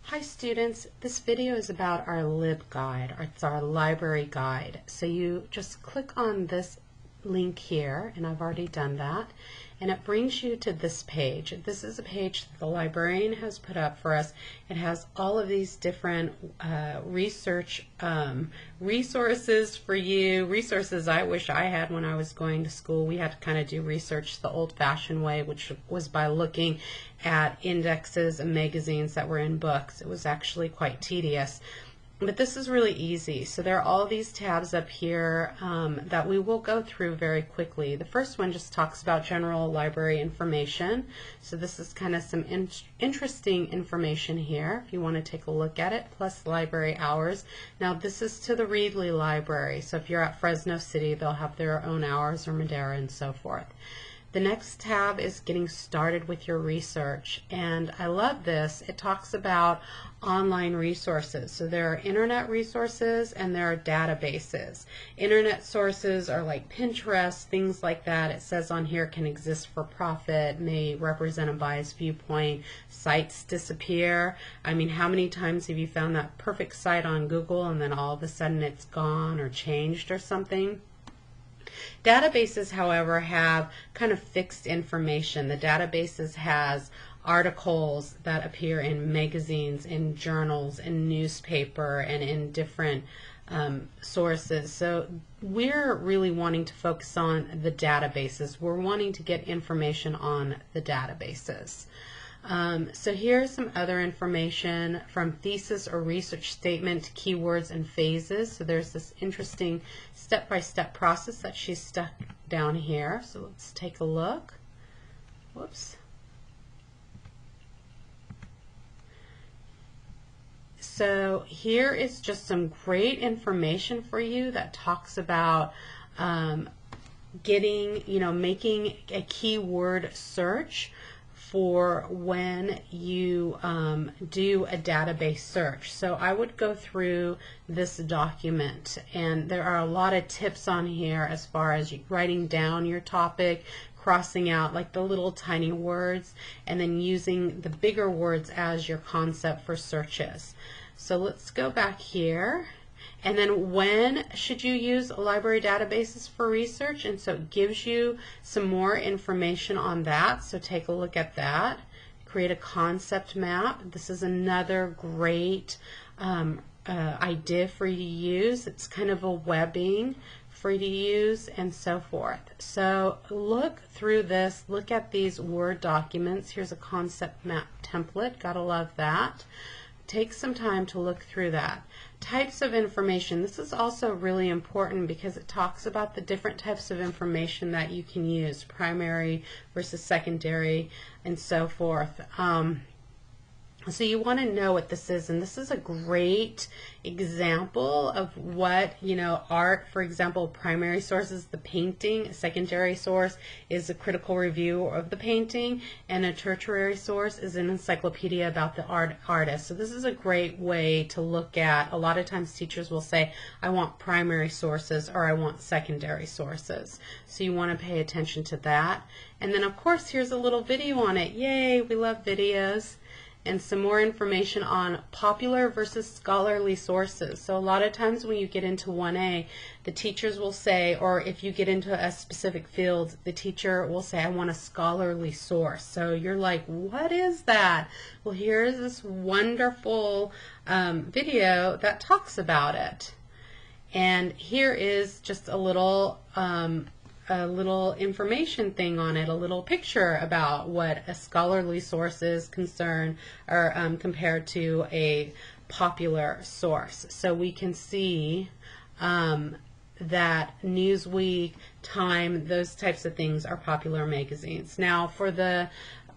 Hi students, this video is about our LibGuide. It's our library guide. So you just click on this link here, and I've already done that, and it brings you to this page. This is a page that the librarian has put up for us. It has all of these different research resources for you, resources I wish I had when I was going to school. We had to kind of do research the old-fashioned way, which was by looking at indexes and magazines that were in books. It was actually quite tedious. But this is really easy. So there are all these tabs up here that we will go through very quickly. The first one just talks about general library information. So this is kind of some interesting information here if you want to take a look at it, plus library hours. Now this is to the Reedley Library. So if you're at Fresno City, they'll have their own hours, or Madera and so forth. The next tab is getting started with your research, and I love this. It talks about online resources. So there are internet resources and there are databases. Internet sources are like Pinterest, things like that. It says on here can exist for profit, may represent a biased viewpoint. Sites disappear. I mean, how many times have you found that perfect site on Google and then all of a sudden it's gone or changed or something? Databases, however, have kind of fixed information. The databases has articles that appear in magazines, in journals, in newspaper, and in different sources. So we're really wanting to focus on the databases. We're wanting to get information on the databases. So here's some other information from thesis or research statement, keywords and phases. So there's this interesting step-by-step process that she's stuck down here. So let's take a look. Whoops. So here is just some great information for you that talks about making a keyword search for when you do a database search. So I would go through this document, and there are a lot of tips on here as far as writing down your topic, crossing out like the little tiny words, and then using the bigger words as your concept for searches. So let's go back here. And then when should you use library databases for research? And so it gives you some more information on that. So take a look at that. Create a concept map. This is another great idea for you to use. It's kind of a webbing for you to use and so forth. So look through this. Look at these Word documents. Here's a concept map template. Gotta love that. Take some time to look through that. Types of information. This is also really important because it talks about the different types of information that you can use, primary versus secondary and so forth. So you want to know what this is, and this is a great example of what, art, for example, primary source is the painting, a secondary source is a critical review of the painting, and a tertiary source is an encyclopedia about the artist. So this is a great way to look at. A lot of times teachers will say, I want primary sources or I want secondary sources. So you want to pay attention to that. And then of course here's a little video on it. Yay, we love videos. And some more information on popular versus scholarly sources. So a lot of times when you get into 1A, the teachers will say, or if you get into a specific field, the teacher will say, I want a scholarly source. So you're like, what is that? Well, here's this wonderful video that talks about it. And here is just a little information thing on it, a little picture about what a scholarly source is concerned or compared to a popular source. So we can see that Newsweek, Time, those types of things are popular magazines. Now for the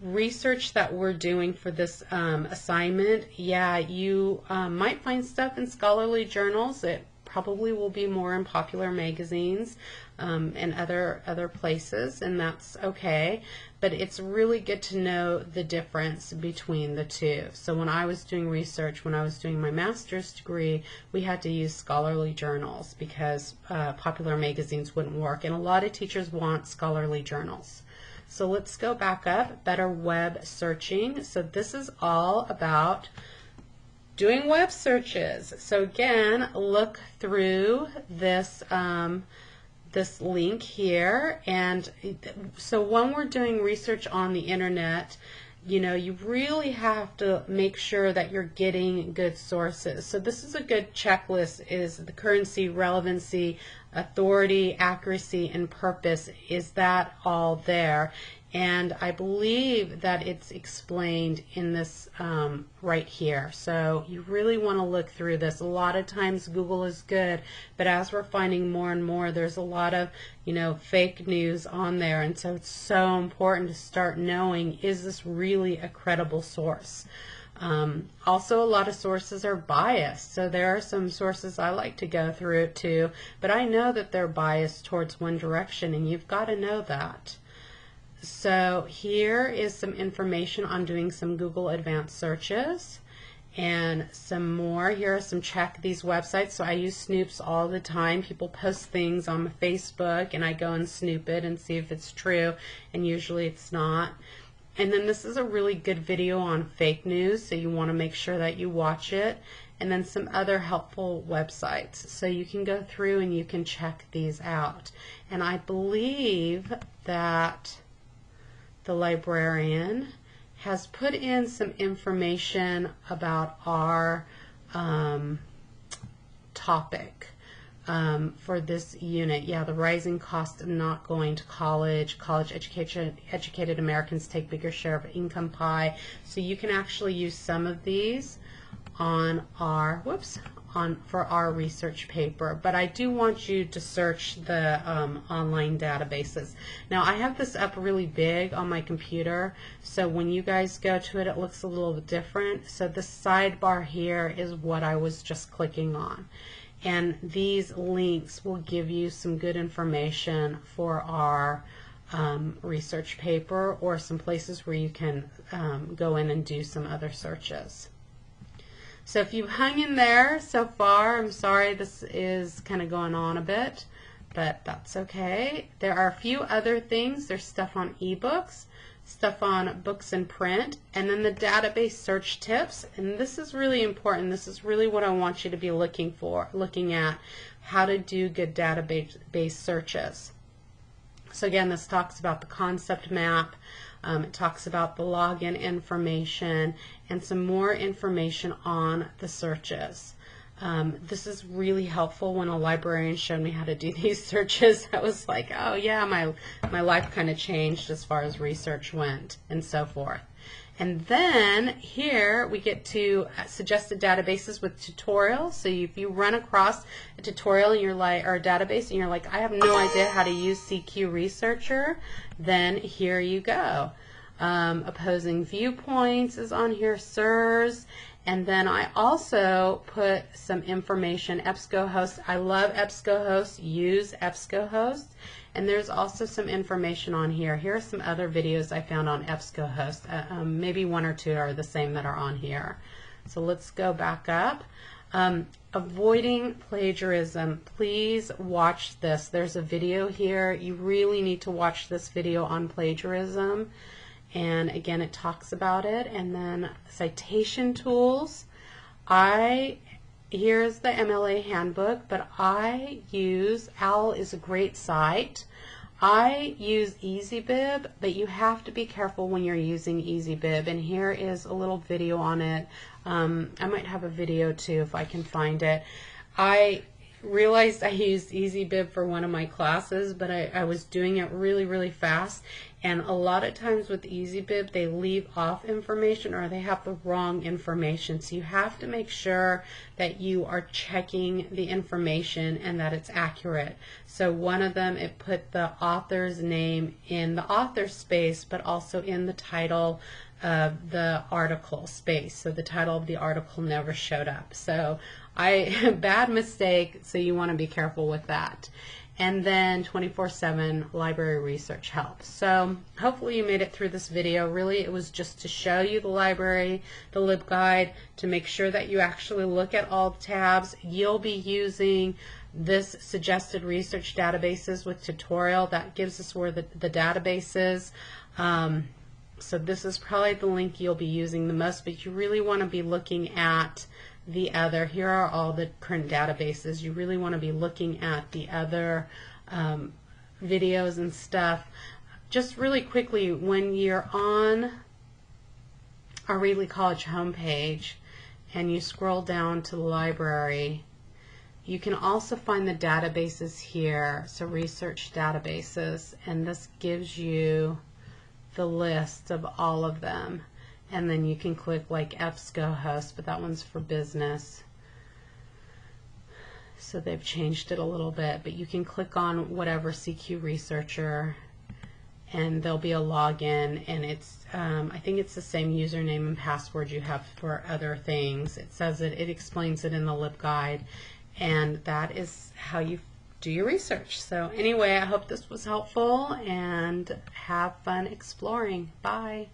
research that we're doing for this assignment, yeah, you might find stuff in scholarly journals. It probably will be more in popular magazines and other places, and that's okay. But it's really good to know the difference between the two. So when I was doing research, when I was doing my master's degree, we had to use scholarly journals because popular magazines wouldn't work, and a lot of teachers want scholarly journals. So let's go back up, better web searching. So this is all about doing web searches. So again, look through this this link here, and so when we're doing research on the internet, you know, you really have to make sure that you're getting good sources. So this is a good checklist: is the currency, relevancy, authority, accuracy, and purpose. Is that all there? And I believe that it's explained in this right here. So you really want to look through this. A lot of times Google is good, but as we're finding more and more, there's a lot of, you know, fake news on there. And so it's so important to start knowing, is this really a credible source? Also, a lot of sources are biased. So there are some sources I like to go through too, but I know that they're biased towards one direction, and you've got to know that. So here is some information on doing some Google advanced searches, and some more. Here are some check these websites. So I use Snoops all the time. People post things on Facebook and I go and snoop it and see if it's true, and usually it's not. And then this is a really good video on fake news, so you want to make sure that you watch it. And then some other helpful websites. So you can go through and you can check these out. And I believe that the librarian has put in some information about our topic for this unit. Yeah, the rising cost of not going to college. Educated Americans take bigger share of income pie. So you can actually use some of these on our for our research paper, but I do want you to search the online databases. Now I have this up really big on my computer, so when you guys go to it, it looks a little bit different. So the sidebar here is what I was just clicking on, and these links will give you some good information for our research paper, or some places where you can go in and do some other searches. So if you've hung in there so far, I'm sorry this is kind of going on a bit, but that's okay. There are a few other things. There's stuff on ebooks, stuff on books and print, and then the database search tips. And this is really important. This is really what I want you to be looking at, how to do good database searches. So again, this talks about the concept map. It talks about the login information and some more information on the searches. This is really helpful. When a librarian showed me how to do these searches, I was like, oh yeah, my life kind of changed as far as research went and so forth. And then here we get to suggested databases with tutorials. So if you run across a tutorial in your or a database and you're like, I have no idea how to use CQ Researcher, then here you go. Opposing viewpoints is on here, SIRS. And then I also put some information, EBSCOhost. I love EBSCOhost. Use EBSCOhost. And there's also some information on here. Here are some other videos I found on EBSCOhost. Maybe one or two are the same that are on here. So let's go back up. Avoiding plagiarism. Please watch this. There's a video here. You really need to watch this video on plagiarism. And again, it talks about it. And then citation tools. Here's the MLA handbook, but I use, OWL is a great site. I use EasyBib, but you have to be careful when you're using EasyBib, and here is a little video on it. I might have a video too if I can find it. I realized I used EasyBib for one of my classes, but I was doing it really fast, and a lot of times with EasyBib they leave off information or they have the wrong information, so you have to make sure that you are checking the information and that it's accurate. So one of them, it put the author's name in the author space but also in the title of the article space, so the title of the article never showed up. So bad mistake, so you want to be careful with that. And then 24/7 library research help. So hopefully you made it through this video. Really, it was just to show you the library, the LibGuide, to make sure that you actually look at all the tabs. You'll be using this suggested research databases with tutorial. That gives us where the database is. So this is probably the link you'll be using the most, but you really want to be looking at the other. Here are all the current databases. You really want to be looking at the other videos and stuff. Just really quickly, when you're on our Readly College homepage and you scroll down to the library, you can also find the databases here, so research databases, and this gives you the list of all of them. And then you can click like EBSCOhost, but that one's for business. So they've changed it a little bit, but you can click on whatever CQ researcher and there'll be a login, and it's I think it's the same username and password you have for other things. It says it explains it in the LibGuide, and that is how you do your research. So anyway, I hope this was helpful, and have fun exploring. Bye.